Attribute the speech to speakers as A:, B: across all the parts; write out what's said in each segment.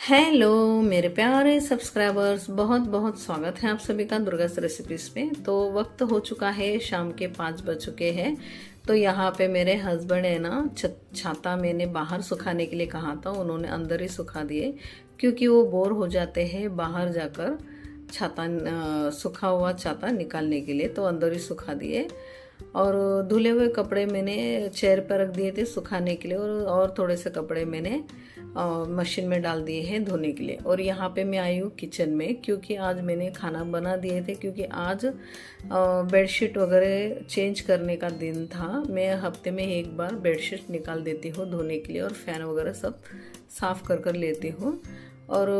A: Hello मेरे प्यारे subscribers, बहुत बहुत स्वागत है आप सभी का दुर्गास रेसिपीज पे। तो वक्त हो चुका है, शाम के 5 बज चुके हैं। तो यहाँ पे मेरे हस्बैंड है ना, छाता मैंने बाहर सुखाने के लिए कहा था, उन्होंने अंदर ही सुखा दिए क्योंकि वो बोर हो जाते हैं बाहर जाकर छाता सूखा हुआ छाता निकालने के लिए, तो अंदर ही सुखा दिए। और धुले हुए कपड़े मैंने चेयर पर रख दिए थे सुखाने के लिए, और थोड़े से कपड़े मैंने मशीन में डाल दिए हैं धोने के लिए। और यहाँ पे मैं आई हूँ किचन में क्योंकि आज मैंने खाना बना दिए थे, क्योंकि आज बेडशीट वगैरह चेंज करने का दिन था। मैं हफ्ते में एक बार बेडशीट निकाल देती हूँ धोने के लिए, और फैन वगैरह सब साफ कर लेती हूँ। और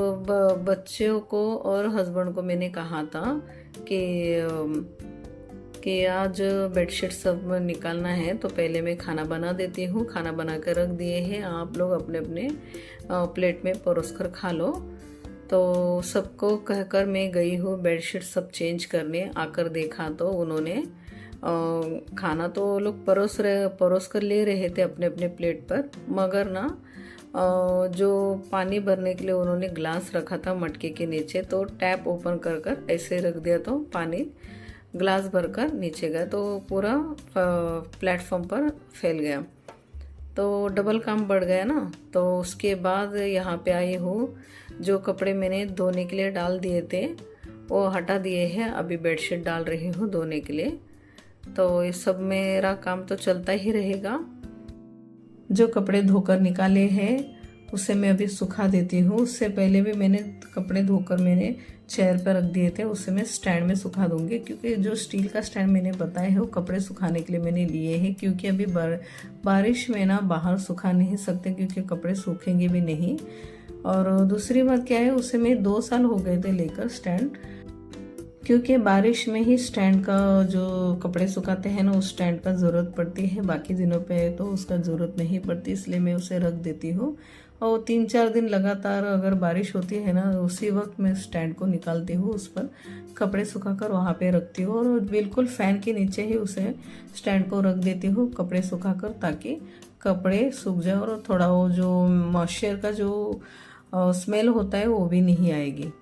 A: बच्चों को और हस्बैंड को मैंने कहा था कि आज बेडशीट सब निकालना है, तो पहले मैं खाना बना देती हूँ। खाना बना कर रख दिए हैं, आप लोग अपने अपने प्लेट में परोस कर खा लो। तो सबको कहकर मैं गई हूँ बेडशीट सब चेंज करने। आकर देखा तो उन्होंने खाना तो वो लोग परोस कर ले रहे थे अपने अपने प्लेट पर, मगर ना जो पानी भरने के लिए उन्होंने ग्लास रखा था मटके के नीचे, तो टैप ओपन कर कर ऐसे रख दिया तो पानी ग्लास भरकर नीचे गया, तो पूरा प्लेटफॉर्म पर फैल गया। तो डबल काम बढ़ गया ना। तो उसके बाद यहाँ पे आई हूँ, जो कपड़े मैंने धोने के लिए डाल दिए थे वो हटा दिए हैं, अभी बेडशीट डाल रही हूँ धोने के लिए। तो ये सब मेरा काम तो चलता ही रहेगा। जो कपड़े धोकर निकाले हैं उसे मैं अभी सुखा देती हूँ। उससे पहले भी मैंने कपड़े धोकर मैंने चेयर पर रख दिए थे, उसे मैं स्टैंड में सुखा दूंगी, क्योंकि जो स्टील का स्टैंड मैंने बताया है वो कपड़े सुखाने के लिए मैंने लिए हैं। क्योंकि अभी बारिश में ना बाहर सुखा नहीं सकते, क्योंकि कपड़े सूखेंगे भी नहीं। और दूसरी बात क्या है, उसे मैं 2 साल हो गए थे लेकर स्टैंड, क्योंकि बारिश में ही स्टैंड का जो कपड़े सुखाते हैं ना उस स्टैंड का ज़रूरत पड़ती है, बाकी दिनों पे तो उसका ज़रूरत नहीं पड़ती, इसलिए मैं उसे रख देती हूँ। और 3-4 दिन लगातार अगर बारिश होती है ना, उसी वक्त मैं स्टैंड को निकालती हूँ, उस पर कपड़े सुखाकर वहाँ पे रखती हूँ, और बिल्कुल फ़ैन के नीचे ही उसे स्टैंड को रख देती हूँ कपड़े सुखाकर, ताकि कपड़े सूख जाए और थोड़ा वो जो मॉइस्चर का जो स्मेल होता है वो भी नहीं आएगी।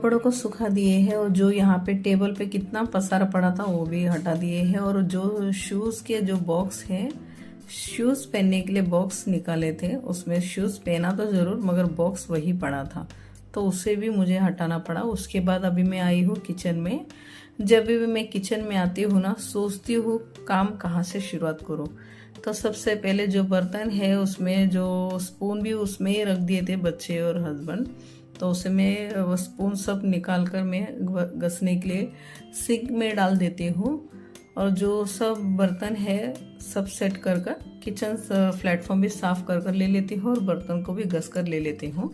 A: कपड़ों को सुखा दिए हैं और जो यहाँ पे टेबल पे कितना पसारा पड़ा था वो भी हटा दिए हैं। और जो शूज़ के जो बॉक्स है, शूज़ पहनने के लिए बॉक्स निकाले थे, उसमें शूज़ पहना तो ज़रूर मगर बॉक्स वही पड़ा था, तो उसे भी मुझे हटाना पड़ा। उसके बाद अभी मैं आई हूँ किचन में। जब भी मैं किचन में आती हूँ ना, सोचती हूँ काम कहाँ से शुरुआत करूँ। तो सबसे पहले जो बर्तन है उसमें जो स्पून भी उसमें ही रख दिए थे बच्चे और हस्बैंड, तो उसे मैं वो स्पून सब निकाल कर मैं घसने के लिए सिंक में डाल देती हूँ। और जो सब बर्तन है सब सेट कर कर किचन प्लेटफॉर्म भी साफ कर कर ले लेती हूँ और बर्तन को भी घस कर ले लेती हूँ।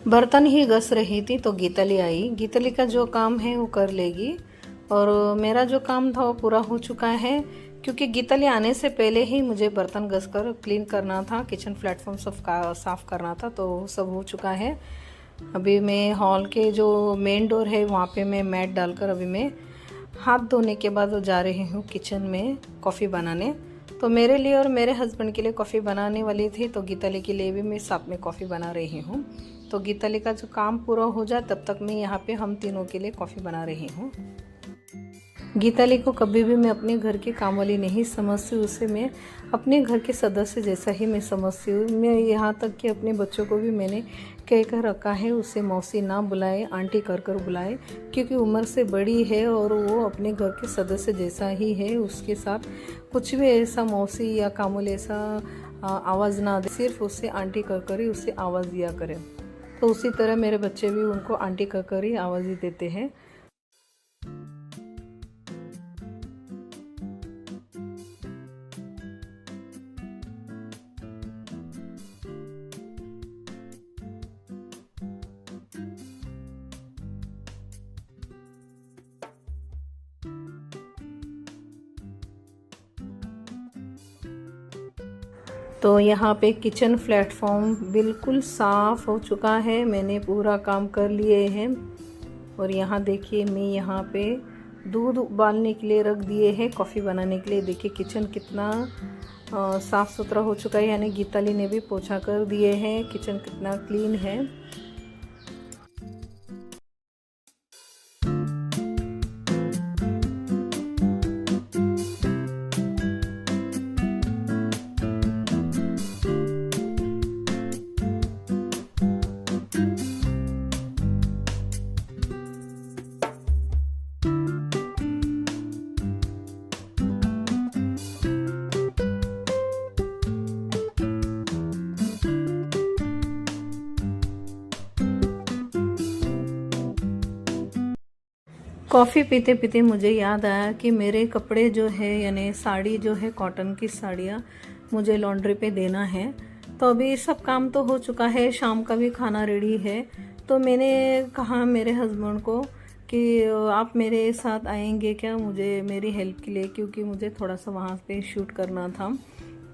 A: बर्तन ही घस रही थी तो गीताली आई। गीताली का जो काम है वो कर लेगी और मेरा जो काम था वो पूरा हो चुका है, क्योंकि गीताली आने से पहले ही मुझे बर्तन घस कर क्लीन करना था, किचन प्लेटफॉर्म सब साफ़ करना था, तो सब हो चुका है। अभी मैं हॉल के जो मेन डोर है वहाँ पे मैं मैट डालकर अभी मैं हाथ धोने के बाद जा रही हूँ किचन में कॉफ़ी बनाने। तो मेरे लिए और मेरे हस्बैंड के लिए कॉफ़ी बनाने वाली थी, तो गीताली के लिए भी मैं साथ में कॉफ़ी बना रही हूँ। तो गीताली का जो काम पूरा हो जाए तब तक मैं यहाँ पे हम तीनों के लिए कॉफ़ी बना रही हूँ। गीताली को कभी भी मैं अपने घर के काम वाली नहीं समझती, उसे मैं अपने घर के सदस्य जैसा ही मैं समझती हूँ। मैं यहाँ तक कि अपने बच्चों को भी मैंने कह कर रखा है उसे मौसी ना बुलाए, आंटी कर कर बुलाए, क्योंकि उम्र से बड़ी है और वो अपने घर के सदस्य जैसा ही है। उसके साथ कुछ भी ऐसा मौसी या कामुल ऐसा आवाज़ ना दे, सिर्फ उसे आंटी कर कर ही उसे आवाज़ दिया करे। तो उसी तरह मेरे बच्चे भी उनको आंटी कर कर ही आवाज़ ही देते हैं। तो यहाँ पे किचन प्लेटफॉर्म बिल्कुल साफ़ हो चुका है, मैंने पूरा काम कर लिए हैं। और यहाँ देखिए मैं यहाँ पे दूध उबालने के लिए रख दिए हैं कॉफ़ी बनाने के लिए। देखिए किचन कितना साफ़ सुथरा हो चुका है, यानी गीताली ने भी पोछा कर दिए हैं, किचन कितना क्लीन है। कॉफ़ी पीते पीते मुझे याद आया कि मेरे कपड़े जो है यानी साड़ी जो है कॉटन की साड़ियाँ मुझे लॉन्ड्री पे देना है। तो अभी सब काम तो हो चुका है, शाम का भी खाना रेडी है। तो मैंने कहा मेरे हस्बैंड को कि आप मेरे साथ आएंगे क्या, मुझे मेरी हेल्प के लिए, क्योंकि मुझे थोड़ा सा वहाँ पे शूट करना था।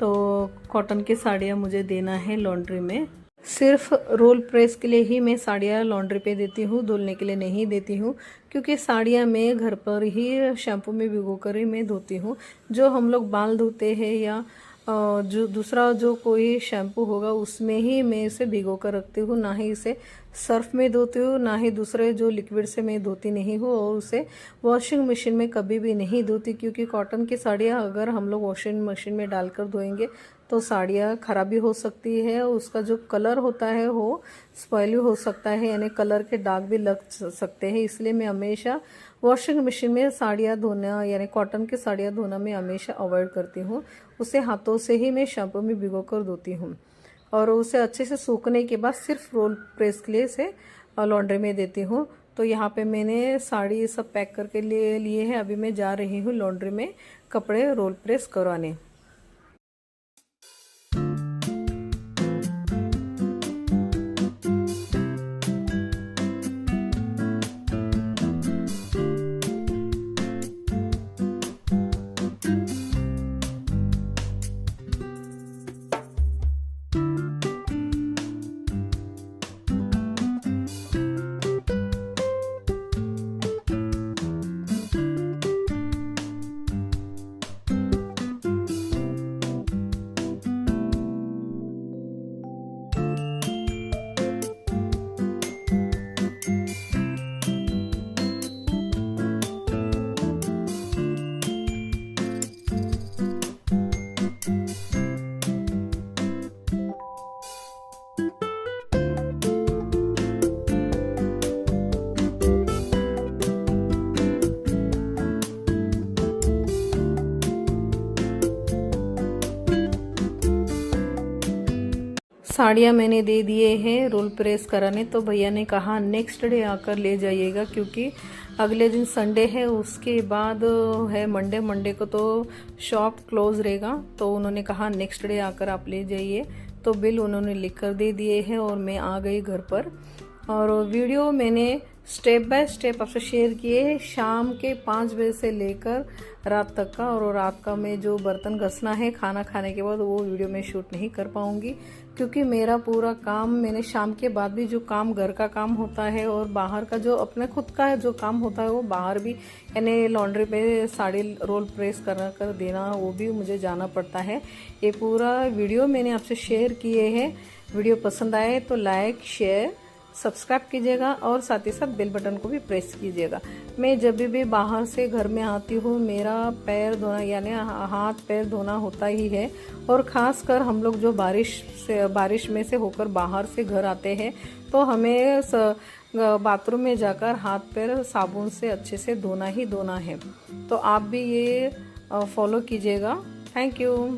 A: तो कॉटन की साड़ियाँ मुझे देना है लॉन्ड्री में। सिर्फ रोल प्रेस के लिए ही मैं साड़ियाँ लॉन्ड्री पे देती हूँ, धुलने के लिए नहीं देती हूँ, क्योंकि साड़ियाँ मैं घर पर ही शैम्पू में भिगो कर ही मैं धोती हूँ। जो हम लोग बाल धोते हैं या जो दूसरा जो कोई शैम्पू होगा उसमें ही मैं इसे भिगो कर रखती हूँ, ना ही इसे सर्फ में धोती हूँ, ना ही दूसरे जो लिक्विड से मैं धोती नहीं हूँ, और उसे वॉशिंग मशीन में कभी भी नहीं धोती, क्योंकि कॉटन की साड़ियाँ अगर हम लोग वॉशिंग मशीन में डालकर धोएंगे तो साड़ियाँ ख़राब भी हो सकती है, उसका जो कलर होता है वो स्पॉइल हो सकता है, यानी कलर के दाग भी लग सकते हैं। इसलिए मैं हमेशा वॉशिंग मशीन में साड़ियाँ धोना यानी कॉटन की साड़ियाँ धोना मैं हमेशा अवॉइड करती हूँ। उसे हाथों से ही मैं शैम्पू में भिगो कर धोती हूँ और उसे अच्छे से सूखने के बाद सिर्फ रोल प्रेस के लिए इसे लॉन्ड्री में देती हूँ। तो यहाँ पे मैंने साड़ी सब पैक करके लिए है। अभी मैं जा रही हूँ लॉन्ड्री में कपड़े रोल प्रेस करवाने। साड़ियाँ मैंने दे दिए हैं रोल प्रेस कराने। तो भैया ने कहा नेक्स्ट डे आकर ले जाइएगा, क्योंकि अगले दिन संडे है, उसके बाद है मंडे को तो शॉप क्लोज रहेगा। तो उन्होंने कहा नेक्स्ट डे आकर आप ले जाइए। तो बिल उन्होंने लिख कर दे दिए हैं और मैं आ गई घर पर। और वीडियो मैंने स्टेप बाय स्टेप आपसे शेयर किए हैं, शाम के 5 बजे से लेकर रात तक का। और रात का में जो बर्तन घसना है खाना खाने के बाद, वो वीडियो में शूट नहीं कर पाऊंगी, क्योंकि मेरा पूरा काम मैंने शाम के बाद भी जो काम घर का काम होता है और बाहर का जो अपने खुद का जो काम होता है वो बाहर भी, यानी लॉन्ड्री पे साड़ी रोल प्रेस कर देना, वो भी मुझे जाना पड़ता है। ये पूरा वीडियो मैंने आपसे शेयर किए हैं। वीडियो पसंद आए तो लाइक शेयर सब्सक्राइब कीजिएगा और साथ ही साथ बेल बटन को भी प्रेस कीजिएगा। मैं जब भी बाहर से घर में आती हूँ, मेरा पैर धोना यानी हाथ पैर धोना होता ही है। और ख़ास कर हम लोग जो बारिश में से होकर बाहर से घर आते हैं, तो हमें बाथरूम में जाकर हाथ पैर साबुन से अच्छे से धोना ही धोना है। तो आप भी ये फॉलो कीजिएगा। Thank you.